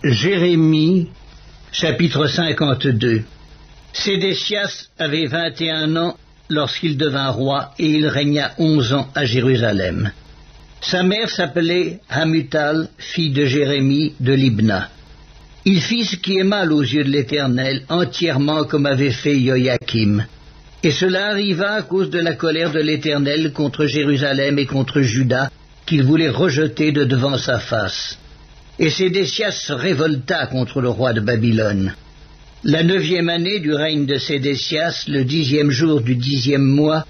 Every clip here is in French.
Jérémie, chapitre 52. Sédécias avait 21 ans lorsqu'il devint roi, et il régna 11 ans à Jérusalem. Sa mère s'appelait Hamutal, fille de Jérémie de Libna. Il fit ce qui est mal aux yeux de l'Éternel, entièrement comme avait fait Joachim. Et cela arriva à cause de la colère de l'Éternel contre Jérusalem et contre Juda, qu'il voulait rejeter de devant sa face. Et Sédécias se révolta contre le roi de Babylone. La 9e année du règne de Sédécias, le 10e jour du 10e mois,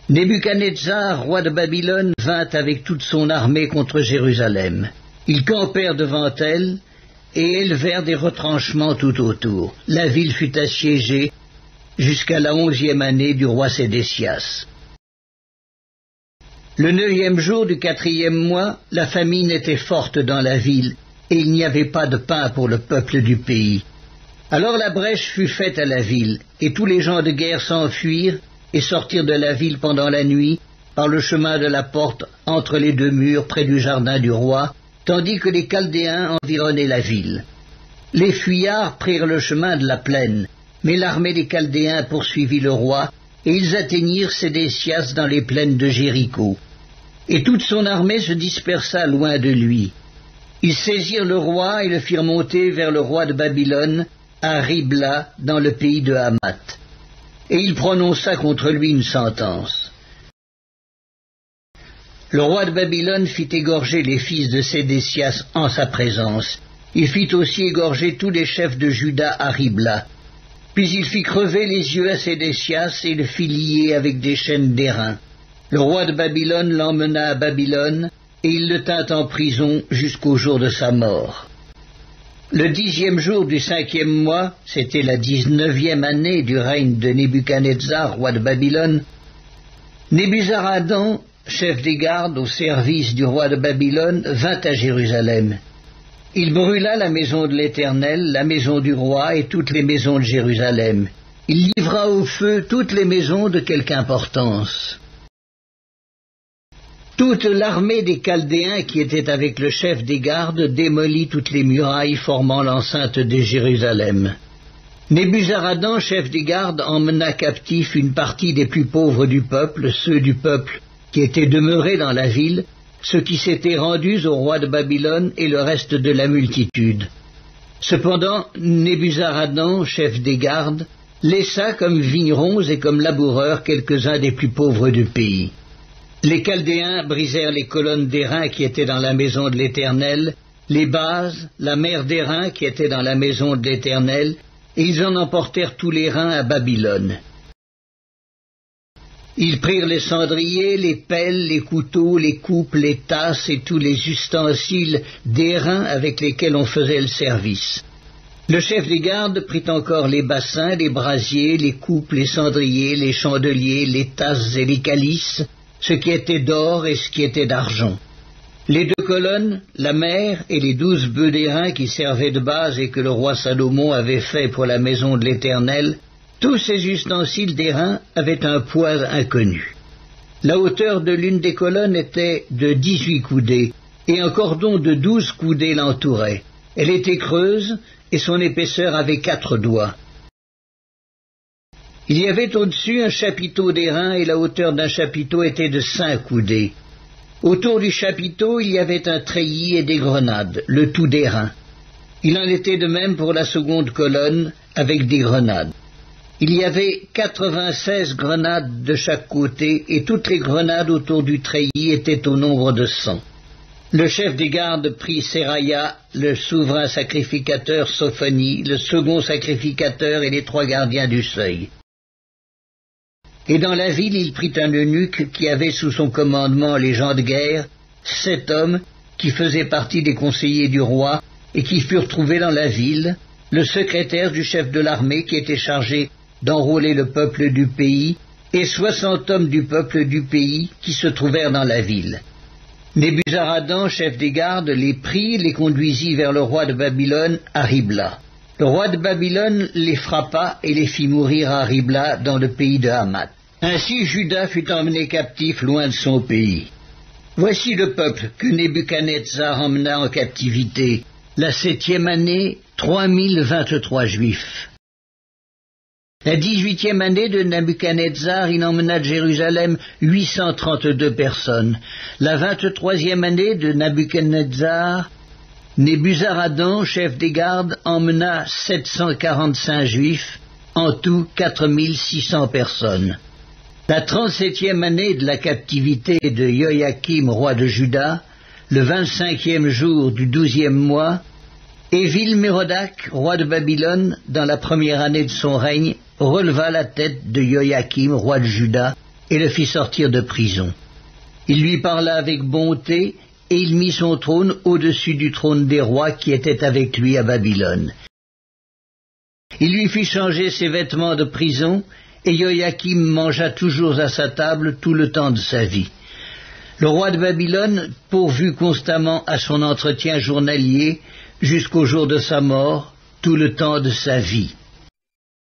Nebuchadnezzar, roi de Babylone, vint avec toute son armée contre Jérusalem. Ils campèrent devant elle et élevèrent des retranchements tout autour. La ville fut assiégée jusqu'à la 11e année du roi Sédécias. Le 9e jour du 4e mois, la famine était forte dans la ville, et il n'y avait pas de pain pour le peuple du pays. Alors la brèche fut faite à la ville, et tous les gens de guerre s'enfuirent et sortirent de la ville pendant la nuit, par le chemin de la porte entre les deux murs près du jardin du roi, tandis que les Chaldéens environnaient la ville. Les fuyards prirent le chemin de la plaine, mais l'armée des Chaldéens poursuivit le roi, et ils atteignirent Sédécias dans les plaines de Jéricho. Et toute son armée se dispersa loin de lui. Ils saisirent le roi et le firent monter vers le roi de Babylone, à Ribla, dans le pays de Hamath. Et il prononça contre lui une sentence. Le roi de Babylone fit égorger les fils de Sédécias en sa présence. Il fit aussi égorger tous les chefs de Juda à Ribla. Puis il fit crever les yeux à Sédécias et le fit lier avec des chaînes d'airain. Le roi de Babylone l'emmena à Babylone, et il le tint en prison jusqu'au jour de sa mort. Le 10e jour du 5e mois, c'était la 19e année du règne de Nebuchadnezzar, roi de Babylone, Nebuzaradan, chef des gardes au service du roi de Babylone, vint à Jérusalem. Il brûla la maison de l'Éternel, la maison du roi et toutes les maisons de Jérusalem. Il livra au feu toutes les maisons de quelque importance. Toute l'armée des Chaldéens qui était avec le chef des gardes démolit toutes les murailles formant l'enceinte de Jérusalem. Nebuzaradan, chef des gardes, emmena captif une partie des plus pauvres du peuple, ceux du peuple qui étaient demeurés dans la ville, ceux qui s'étaient rendus au roi de Babylone et le reste de la multitude. Cependant, Nebuzaradan, chef des gardes, laissa comme vignerons et comme laboureurs quelques-uns des plus pauvres du pays. Les Chaldéens brisèrent les colonnes d'airain qui étaient dans la maison de l'Éternel, les bases, la mer d'airain qui était dans la maison de l'Éternel, et ils en emportèrent tous les reins à Babylone. Ils prirent les cendriers, les pelles, les couteaux, les coupes, les tasses et tous les ustensiles d'airain avec lesquels on faisait le service. Le chef des gardes prit encore les bassins, les brasiers, les coupes, les cendriers, les chandeliers, les tasses et les calices, ce qui était d'or et ce qui était d'argent. Les 2 colonnes, la mer et les 12 bœufs d'airain qui servaient de base et que le roi Salomon avait fait pour la maison de l'Éternel, tous ces ustensiles d'airain avaient un poids inconnu. La hauteur de l'une des colonnes était de 18 coudées, et un cordon de 12 coudées l'entourait. Elle était creuse, et son épaisseur avait 4 doigts. Il y avait au-dessus un chapiteau d'airain, et la hauteur d'un chapiteau était de 5 coudées. Autour du chapiteau, il y avait un treillis et des grenades, le tout d'airain. Il en était de même pour la seconde colonne, avec des grenades. Il y avait 96 grenades de chaque côté, et toutes les grenades autour du treillis étaient au nombre de 100. Le chef des gardes prit Seraya, le souverain sacrificateur Sophonie, le second sacrificateur et les 3 gardiens du seuil. Et dans la ville, il prit un eunuque qui avait sous son commandement les gens de guerre, 7 hommes qui faisaient partie des conseillers du roi et qui furent trouvés dans la ville, le secrétaire du chef de l'armée qui était chargé d'enrôler le peuple du pays, et 60 hommes du peuple du pays qui se trouvèrent dans la ville. Nebuzaradan, chef des gardes, les prit, les conduisit vers le roi de Babylone à Ribla. Le roi de Babylone les frappa et les fit mourir à Ribla dans le pays de Hamath. Ainsi Juda fut emmené captif loin de son pays. Voici le peuple que Nebuchadnezzar emmena en captivité, La 7e année, 3023 Juifs. La 18e année de Nabuchodonosor, il emmena de Jérusalem 832 personnes. La 23e année de Nabuchodonosor, Nebuzaradan, chef des gardes, emmena 745 Juifs, en tout 4600 personnes. La 37e année de la captivité de Joachim, roi de Juda, le 25e jour du 12e mois, Évil-Mérodach, roi de Babylone, dans la première année de son règne, releva la tête de Joachim, roi de Juda, et le fit sortir de prison. Il lui parla avec bonté, et il mit son trône au-dessus du trône des rois qui étaient avec lui à Babylone. Il lui fit changer ses vêtements de prison, et Joachim mangea toujours à sa table tout le temps de sa vie. Le roi de Babylone pourvut constamment à son entretien journalier jusqu'au jour de sa mort, tout le temps de sa vie.